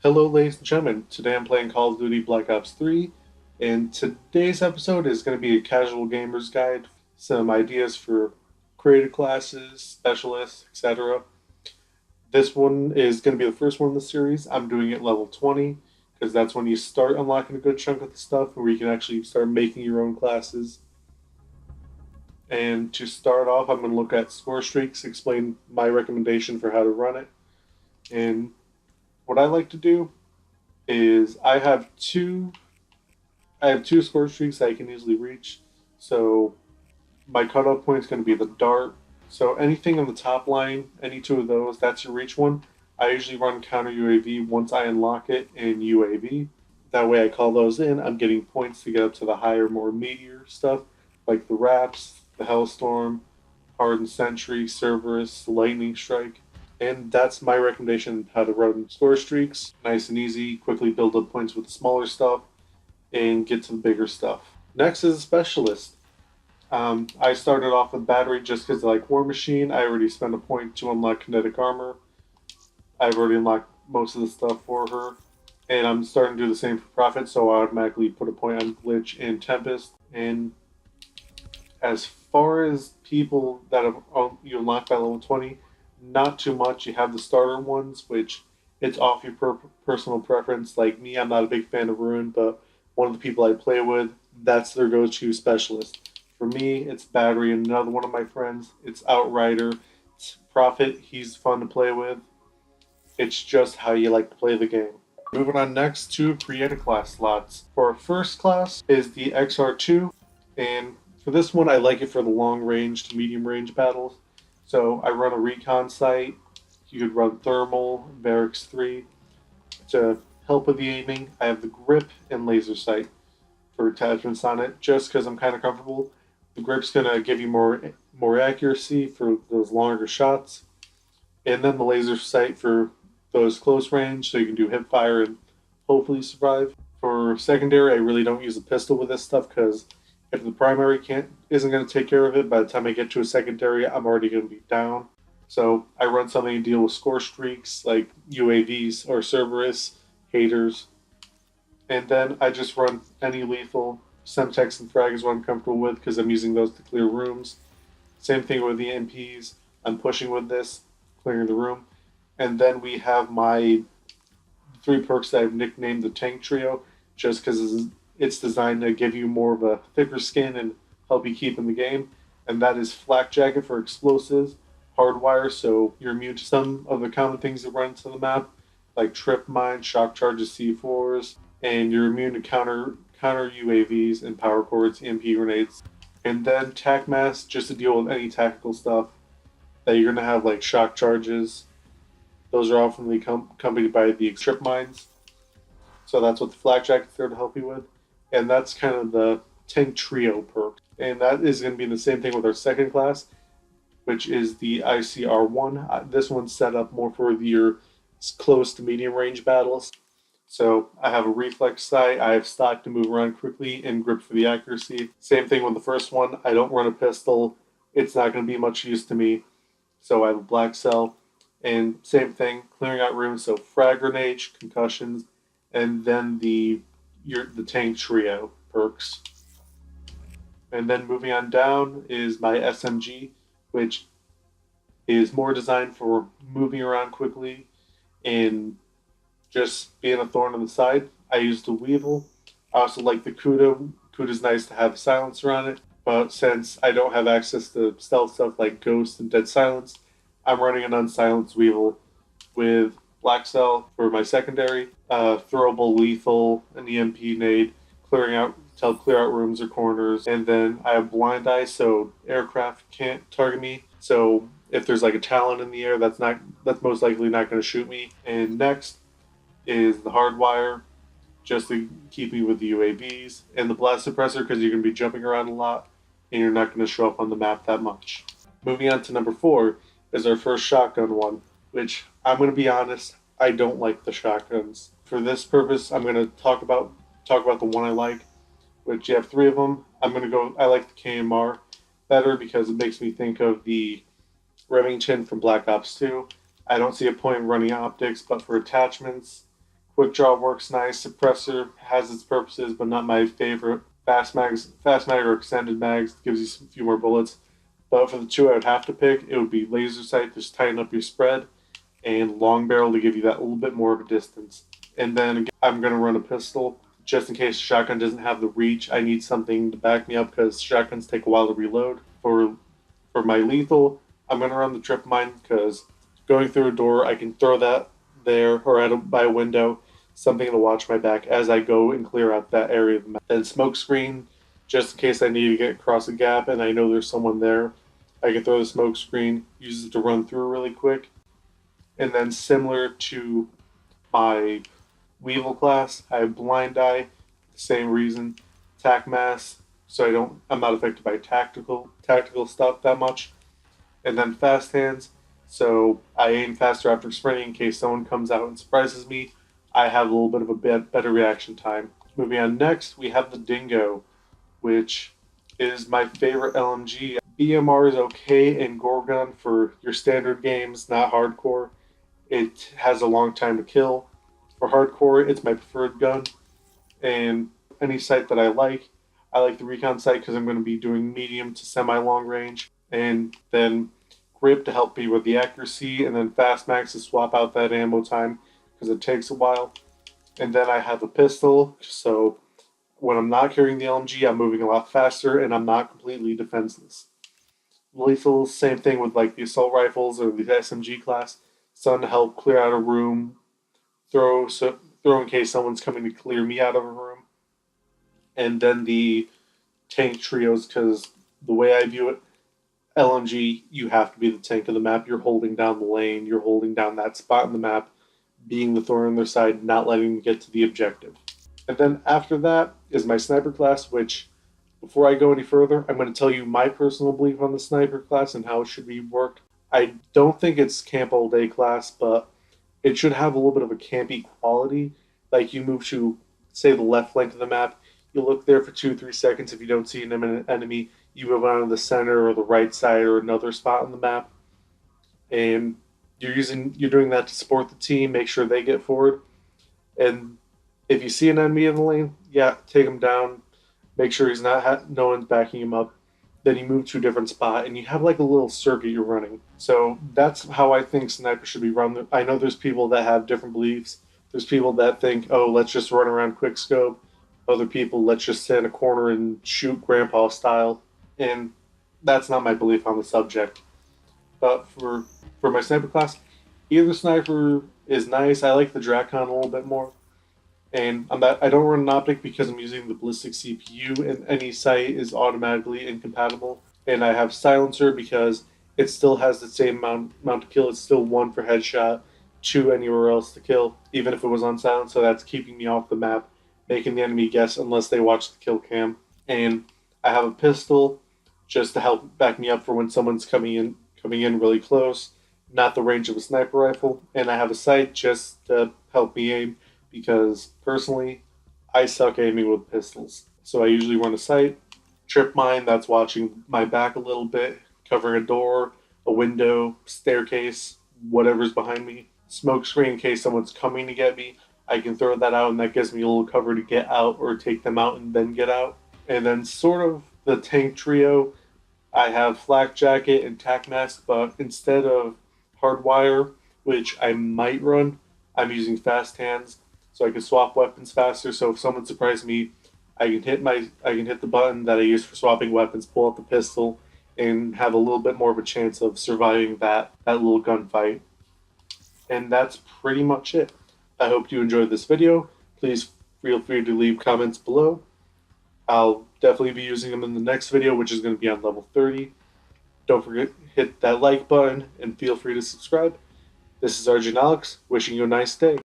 Hello, ladies and gentlemen. Today I'm playing Call of Duty Black Ops 3, and today's episode is going to be a casual gamer's guide, some ideas for creative classes, specialists, etc. This one is going to be the first one in the series. I'm doing it level 20 because that's when you start unlocking a good chunk of the stuff where you can actually start making your own classes. And to start off, I'm going to look at score streaks, explain my recommendation for how to run it. And what I like to do is I have two score streaks I can easily reach. So my cutoff point is going to be the dart. So anything on the top line, any two of those, that's your reach one. I usually run counter UAV once I unlock it in UAV. That way I call those in. I'm getting points to get up to the higher, more meteor stuff, like the Raps, the Hellstorm, Hardened Sentry, Cerberus, Lightning Strike. And that's my recommendation how to run score streaks. Nice and easy, quickly build up points with the smaller stuff and get to the bigger stuff. Next is a specialist. I started off with battery just because I like War Machine. I already spent a point to unlock kinetic armor. I've already unlocked most of the stuff for her. And I'm starting to do the same for Prophet, so I automatically put a point on Glitch and Tempest. And as far as people that have you unlocked by level 20, not too much. You have the starter ones, which it's off your personal preference. Like me, I'm not a big fan of Ruin, but one of the people I play with, that's their go-to specialist. For me, it's Battery, and another one of my friends, it's Outrider. It's Prophet, he's fun to play with. It's just how you like to play the game. Moving on next to create class slots. For our first class is the XR2, and for this one, I like it for the long range to medium range battles. So I run a recon site. You could run thermal, barracks 3. To help with the aiming, I have the grip and laser sight for attachments on it, just because I'm kind of comfortable. The grip's gonna give you more accuracy for those longer shots, and then the laser sight for those close range, so you can do hip fire and hopefully survive. For secondary, I really don't use a pistol with this stuff because if the primary can't isn't going to take care of it, by the time I get to a secondary, I'm already going to be down. So I run something to deal with score streaks like UAVs or Cerberus, haters, and then I just run any lethal. Semtex and Frag is what I'm comfortable with because I'm using those to clear rooms. Same thing with the MPs. I'm pushing with this, clearing the room. And then we have my three perks that I've nicknamed the Tank Trio, just because it's designed to give you more of a thicker skin and help you keep in the game. And that is Flak Jacket for explosives, Hardwire, so you're immune to some of the common things that run into the map, like Trip Mine, Shock Charges, C4s, and you're immune to counter UAVs and power cords, EMP grenades. And then Tac Mask, just to deal with any tactical stuff that you're gonna have, like shock charges. Those are often accompanied by the trip mines. So that's what the flak jacket's there to help you with. And that's kind of the tank trio perk. And that is going to be the same thing with our second class, which is the ICR1. This one's set up more for your close to medium range battles. So I have a reflex sight, I have stock to move around quickly, and grip for the accuracy. Same thing with the first one. I don't run a pistol. It's not going to be much use to me. So I have a black cell. And same thing, clearing out rooms. So frag grenades, concussions, and then the tank trio perks. And then moving on down is my SMG, which is more designed for moving around quickly and just being a thorn on the side. I use the Weevil. I also like the Kuda. Kuda's nice to have a silencer on it, but since I don't have access to stealth stuff like Ghost and Dead Silence, I'm running an unsilenced Weevil with Black Cell for my secondary, throwable lethal, an EMP nade, clearing out to clear out rooms or corners, and then I have blind eye, so aircraft can't target me. So if there's like a Talon in the air, that's most likely not going to shoot me. And next is the hardwire, just to keep me with the UAVs, and the blast suppressor because you're going to be jumping around a lot and you're not going to show up on the map that much. Moving on to number 4 is our first shotgun one, which I'm going to be honest, I don't like the shotguns. For this purpose, I'm going to talk about the one I like, which you have 3 of them. I like the KMR better because it makes me think of the Remington from Black Ops 2. I don't see a point in running optics, but for attachments, Quick Draw works nice. Suppressor has its purposes, but not my favorite. Fast mag or extended mags gives you a few more bullets. But for the two I would have to pick, it would be laser sight, just tighten up your spread, and long barrel to give you that little bit more of a distance. And then again, I'm going to run a pistol just in case the shotgun doesn't have the reach. I need something to back me up because shotguns take a while to reload. For my lethal, I'm going to run the trip mine because going through a door, I can throw that there or by a window, something to watch my back as I go and clear out that area of the map. Then smoke screen, just in case I need to get across a gap and I know there's someone there. I can throw the smoke screen, use it to run through really quick. And then similar to my Weevil class, I have Blind Eye, the same reason. Tac Mass, so I'm not affected by tactical stuff that much. And then Fast Hands, so I aim faster after sprinting in case someone comes out and surprises me. I have a little bit of a better reaction time. Moving on next, we have the Dingo, which is my favorite LMG. BMR is okay in Gorgon for your standard games, not hardcore. It has a long time to kill. For hardcore, it's my preferred gun. And any sight that I like the recon sight because I'm going to be doing medium to semi-long range. And then grip to help me with the accuracy, and then fast max to swap out that ammo time because it takes a while. And then I have a pistol, so when I'm not carrying the LMG, I'm moving a lot faster and I'm not completely defenseless. Lethal, same thing with like the assault rifles or the SMG class. Some to help clear out a room, throw in case someone's coming to clear me out of a room. And then the tank trios, because the way I view it, LMG, you have to be the tank of the map. You're holding down the lane, you're holding down that spot in the map, being the thorn on their side, not letting them get to the objective. And then after that is my sniper class, which, before I go any further, I'm going to tell you my personal belief on the sniper class and how it should be worked. I don't think it's camp all day class, but it should have a little bit of a campy quality. Like you move to, say, the left flank of the map, you look there for 2-3 seconds. If you don't see an imminent enemy, you move on to the center or the right side or another spot on the map, and you're doing that to support the team, make sure they get forward. And if you see an enemy in the lane, yeah, take him down. Make sure no one's backing him up. Then you move to a different spot, and you have like a little circuit you're running. So that's how I think sniper should be run. I know there's people that have different beliefs. There's people that think, oh, let's just run around quick scope. Other people, let's just sit in a corner and shoot grandpa style. And that's not my belief on the subject. But for my sniper class, either sniper is nice. I like the Drakon a little bit more. And I don't run an optic because I'm using the ballistic CPU, and any sight is automatically incompatible. And I have silencer because it still has the same amount to kill. It's still 1 for headshot, 2 anywhere else to kill, even if it was on silent. So that's keeping me off the map, making the enemy guess unless they watch the kill cam. And I have a pistol just to help back me up for when someone's coming in really close, not the range of a sniper rifle. And I have a sight just to help me aim because personally, I suck aiming with pistols. So I usually run a sight, trip mine that's watching my back a little bit, covering a door, a window, staircase, whatever's behind me. Smoke screen in case someone's coming to get me. I can throw that out and that gives me a little cover to get out or take them out and then get out. And then sort of the tank trio, I have flak jacket and tac mask, but instead of hardwire, which I might run, I'm using fast hands so I can swap weapons faster. So if someone surprises me, I can hit the button that I use for swapping weapons, pull out the pistol, and have a little bit more of a chance of surviving that little gunfight. And that's pretty much it. I hope you enjoyed this video. Please feel free to leave comments below. I'll definitely be using them in the next video, which is going to be on level 30. Don't forget, hit that like button and feel free to subscribe. This is Argent Alex, wishing you a nice day.